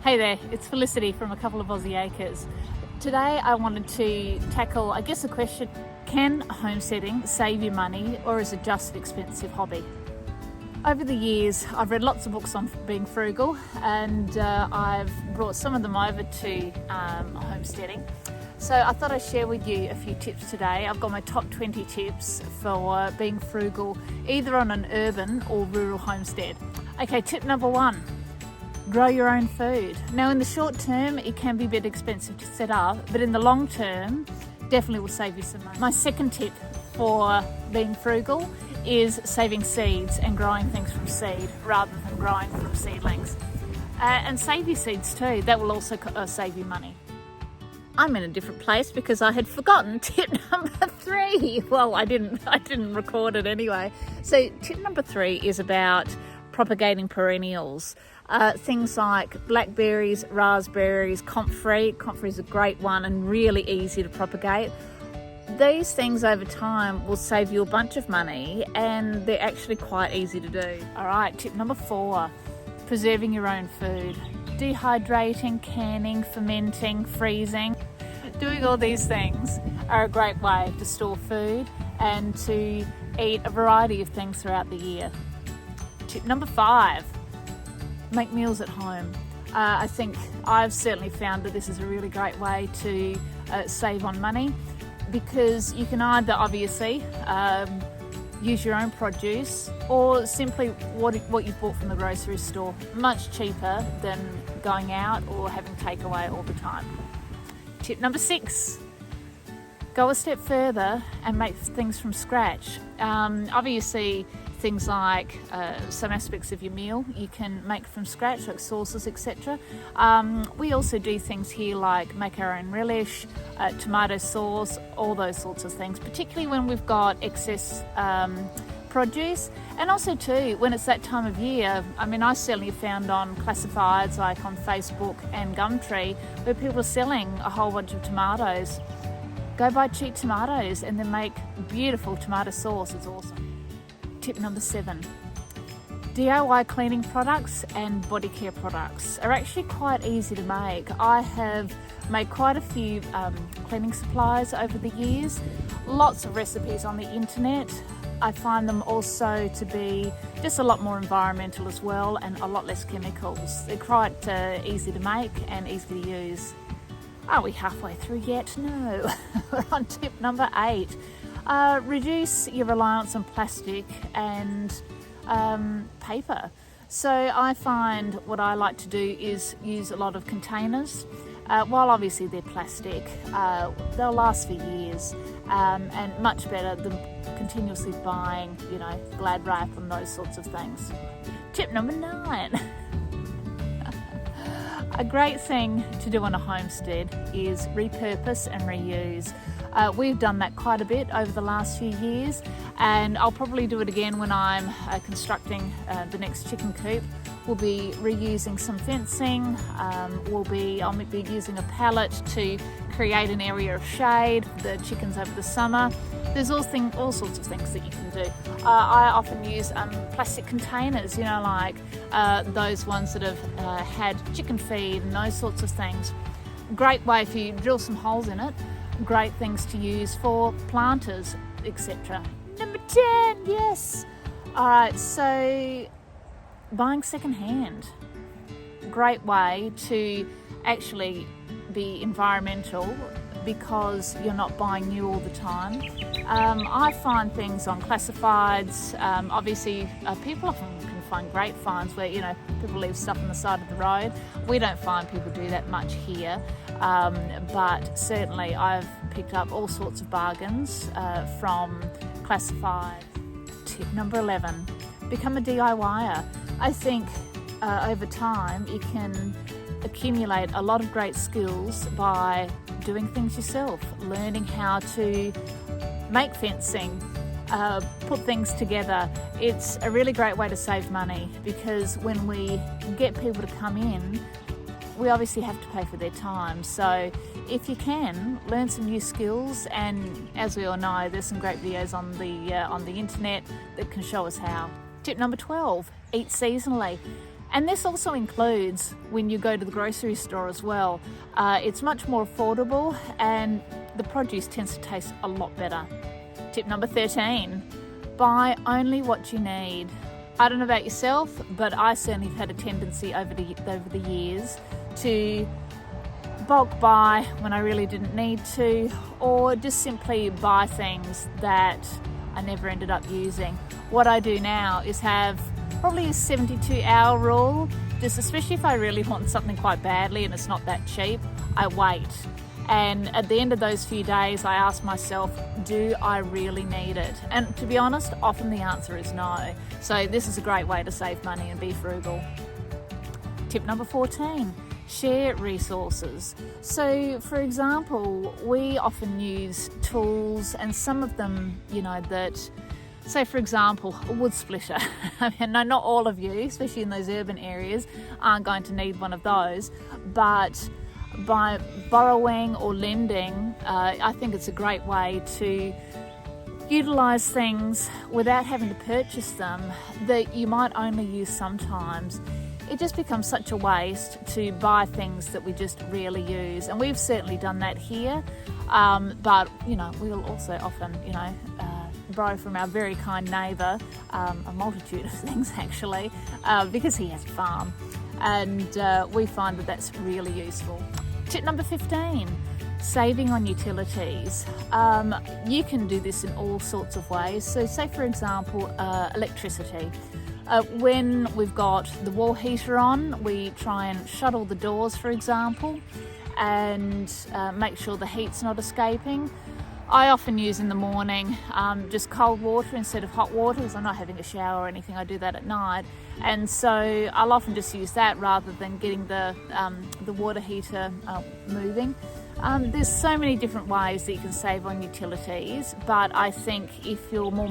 Hey there, it's Felicity from a couple of Aussie acres. Today I wanted to tackle, a question, can homesteading save you money or is it just an expensive hobby? Over the years I've read lots of books on being frugal and I've brought some of them over to homesteading. So I thought I'd share with you a few tips today. I've got my top 20 tips for being frugal either on an urban or rural homestead. Okay, tip number 1. Grow your own food. Now in the short term it can be a bit expensive to set up, but in the long term definitely will save you some money. My second tip for being frugal is saving seeds and growing things from seed rather than growing from seedlings. And save your seeds too, that will also save you money. I'm in a different place because I had forgotten tip number 3. Well, I didn't record it anyway. So tip number 3 is about propagating perennials. Things like blackberries, raspberries, comfrey. Comfrey is a great one and really easy to propagate. These things over time will save you a bunch of money and they're actually quite easy to do. All right, tip number 4, preserving your own food. Dehydrating, canning, fermenting, freezing. Doing all these things are a great way to store food and to eat a variety of things throughout the year. Tip number 5, make meals at home. I think I've certainly found that this is a really great way to save on money because you can either obviously use your own produce or simply what you've bought from the grocery store. Much cheaper than going out or having takeaway all the time. Tip number 6, go a step further and make things from scratch. Obviously things like some aspects of your meal you can make from scratch, like sauces, etc. We also do things here like make our own relish, tomato sauce, all those sorts of things, particularly when we've got excess produce, and also too when it's that time of year. I certainly have found on classifieds like on Facebook and Gumtree where people are selling a whole bunch of tomatoes. Go buy cheap tomatoes and then make beautiful tomato sauce. It's awesome. Tip number 7, DIY cleaning products and body care products are actually quite easy to make. I have made quite a few cleaning supplies over the years, lots of recipes on the internet. I find them also to be just a lot more environmental as well and a lot less chemicals. They're quite easy to make and easy to use. Are we halfway through yet? No. We're on tip number 8. Reduce your reliance on plastic and paper. So I find what I like to do is use a lot of containers. While obviously they're plastic, they'll last for years and much better than continuously buying, Glad wrap and those sorts of things. Tip number 9. A great thing to do on a homestead is repurpose and reuse. We've done that quite a bit over the last few years and I'll probably do it again when I'm constructing the next chicken coop. We'll be reusing some fencing, I'll be using a pallet to create an area of shade for the chickens over the summer. There's all sorts of things that you can do. I often use plastic containers, like those ones that have had chicken feed and those sorts of things. Great way if you drill some holes in it. Great things to use for planters, etc. Number 10, yes. All right, so buying secondhand. Great way to actually be environmental because you're not buying new all the time. I find things on classifieds. Obviously, people often can find great finds where people leave stuff on the side of the road. We don't find people do that much here, but certainly I've picked up all sorts of bargains from classified. Tip number 11, become a DIYer. I think over time you can accumulate a lot of great skills by doing things yourself, learning how to make fencing, put things together. It's a really great way to save money because when we get people to come in, we obviously have to pay for their time. So if you can, learn some new skills, and as we all know, there's some great videos on the internet that can show us how. Tip number 12, eat seasonally. And this also includes when you go to the grocery store as well. It's much more affordable and the produce tends to taste a lot better. Tip number 13, buy only what you need. I don't know about yourself, but I certainly have had a tendency over the years to bulk buy when I really didn't need to, or just simply buy things that I never ended up using. What I do now is have probably a 72-hour rule, just especially if I really want something quite badly and it's not that cheap, I wait. And at the end of those few days, I ask myself, do I really need it? And to be honest, often the answer is no. So this is a great way to save money and be frugal. Tip number 14, share resources. So for example, we often use tools, and some of them, that, say for example, a wood splitter. I mean, no, not all of you, especially in those urban areas, aren't going to need one of those, but by borrowing or lending, I think it's a great way to utilise things without having to purchase them that you might only use sometimes. It just becomes such a waste to buy things that we just rarely use, and we've certainly done that here, but we'll also often borrow from our very kind neighbour a multitude of things actually, because he has a farm, and we find that that's really useful. Tip number 15, saving on utilities. You can do this in all sorts of ways. So say for example, electricity. When we've got the wall heater on, we try and shut all the doors, for example, and make sure the heat's not escaping. I often use in the morning just cold water instead of hot water, because I'm not having a shower or anything. I do that at night, and so I'll often just use that rather than getting the water heater moving. There's so many different ways that you can save on utilities, but I think if I'm more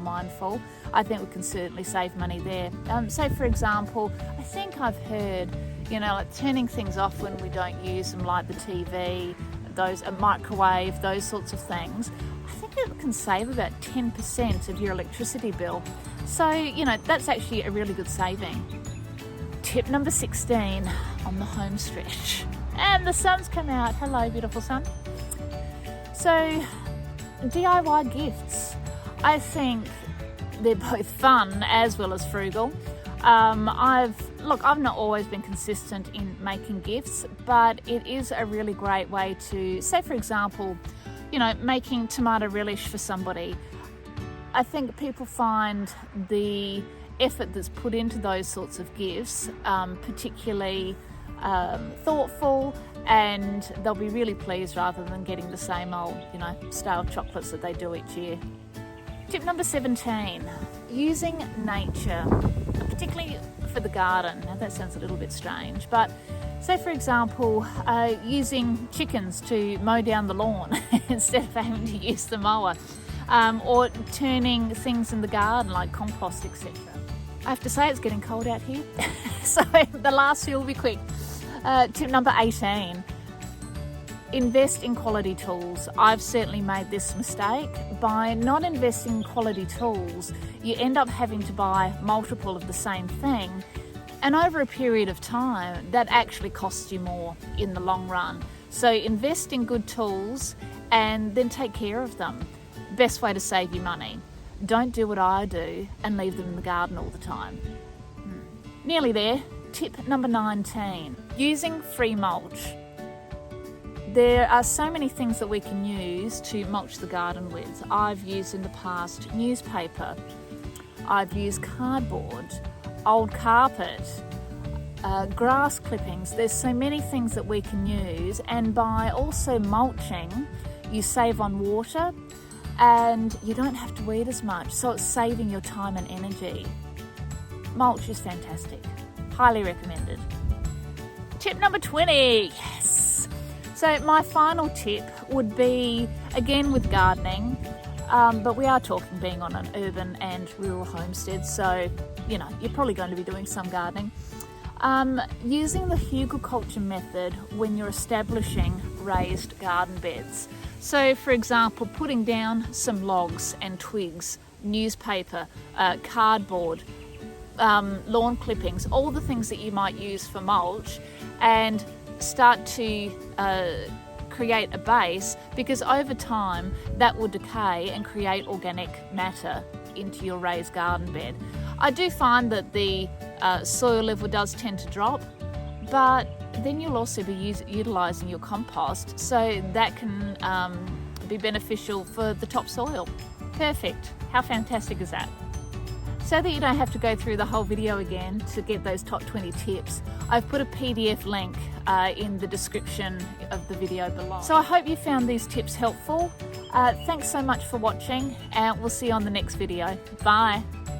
mindful, I think we can certainly save money there. Say for example, I think I've heard, like turning things off when we don't use them, like the TV, a microwave, those sorts of things. I think it can save about 10% of your electricity bill. So, that's actually a really good saving. Tip number 16 on the home stretch. And the sun's come out. Hello, beautiful sun. So, DIY gifts. I think they're both fun as well as frugal. I've not always been consistent in making gifts, but it is a really great way to, say for example, making tomato relish for somebody. I think people find the effort that's put into those sorts of gifts particularly thoughtful, and they'll be really pleased rather than getting the same old, stale chocolates that they do each year. Tip number 17, using nature, particularly for the garden. Now that sounds a little bit strange, but say for example, using chickens to mow down the lawn instead of having to use the mower, or turning things in the garden like compost, etc. I have to say it's getting cold out here, so the last few will be quick. Tip number 18, invest in quality tools. I've certainly made this mistake. By not investing in quality tools, you end up having to buy multiple of the same thing, and over a period of time that actually costs you more in the long run. So invest in good tools and then take care of them. Best way to save you money. Don't do what I do and leave them in the garden all the time. Nearly there. Tip number 19, using free mulch. There are so many things that we can use to mulch the garden with. I've used in the past newspaper, I've used cardboard, old carpet, grass clippings. There's so many things that we can use, and by also mulching, you save on water and you don't have to weed as much, so it's saving your time and energy. Mulch is fantastic. Highly recommended. Tip number 20, yes. So my final tip would be, again with gardening, but we are talking being on an urban and rural homestead, so you're probably going to be doing some gardening. Using the hugelculture method when you're establishing raised garden beds. So for example, putting down some logs and twigs, newspaper, cardboard, lawn clippings, all the things that you might use for mulch, and start to create a base, because over time that will decay and create organic matter into your raised garden bed. I do find that the soil level does tend to drop, but then you'll also be utilising your compost, so that can be beneficial for the topsoil. Perfect. How fantastic is that? So that you don't have to go through the whole video again to get those top 20 tips, I've put a PDF link in the description of the video below. So I hope you found these tips helpful. Thanks so much for watching, and we'll see you on the next video. Bye.